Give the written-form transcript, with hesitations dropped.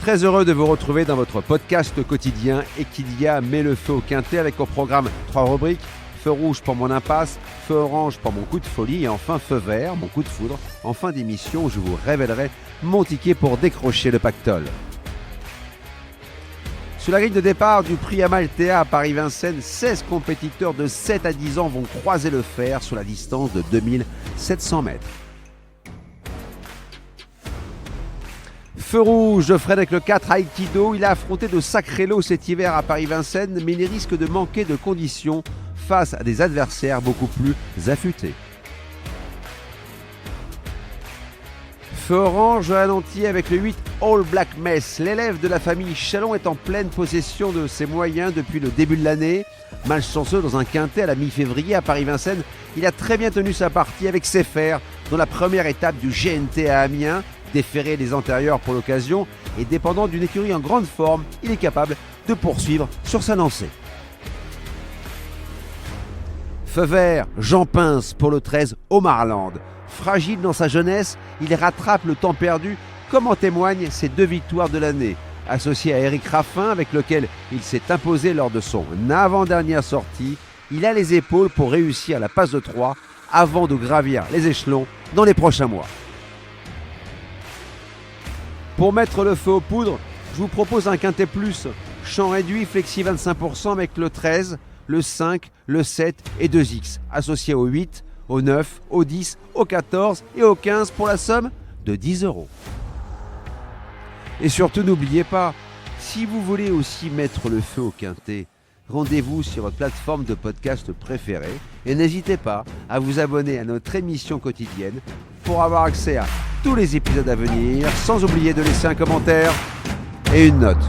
Très heureux de vous retrouver dans votre podcast quotidien Equidia met le feu au quintet avec au programme 3 rubriques. Feu rouge pour mon impasse, feu orange pour mon coup de folie et enfin feu vert, mon coup de foudre. En fin d'émission, je vous révélerai mon ticket pour décrocher le pactole. Sur la grille de départ du prix Amaltea à Paris-Vincennes, 16 compétiteurs de 7 à 10 ans vont croiser le fer sur la distance de 2700 mètres. Feu rouge de Frédéric Le 4 Aikido, il a affronté de sacrés lots cet hiver à Paris-Vincennes, mais il risque de manquer de conditions face à des adversaires beaucoup plus affûtés. Feu orange à Nanty avec le 8 All Black Mess. L'élève de la famille Chalon est en pleine possession de ses moyens depuis le début de l'année. Malchanceux dans un quintet à la mi-février à Paris-Vincennes, il a très bien tenu sa partie avec ses fers dans la première étape du GNT à Amiens. Déféré les antérieurs pour l'occasion et dépendant d'une écurie en grande forme, il est capable de poursuivre sur sa lancée. Feu vert, Jean Pince pour le 13 Omarland. Fragile dans sa jeunesse, il rattrape le temps perdu, comme en témoignent ses 2 victoires de l'année. Associé à Eric Raffin, avec lequel il s'est imposé lors de son avant-dernière sortie, il a les épaules pour réussir la passe de 3 avant de gravir les échelons dans les prochains mois. Pour mettre le feu aux poudres, je vous propose un quintet plus, champ réduit, flexi 25% avec le 13, le 5, le 7 et 2X, associé au 8, au 9, au 10, au 14 et au 15 pour la somme de 10 €. Et surtout n'oubliez pas, si vous voulez aussi mettre le feu au quintet, rendez-vous sur votre plateforme de podcast préférée et n'hésitez pas à vous abonner à notre émission quotidienne pour avoir accès à tous les épisodes à venir, sans oublier de laisser un commentaire et une note.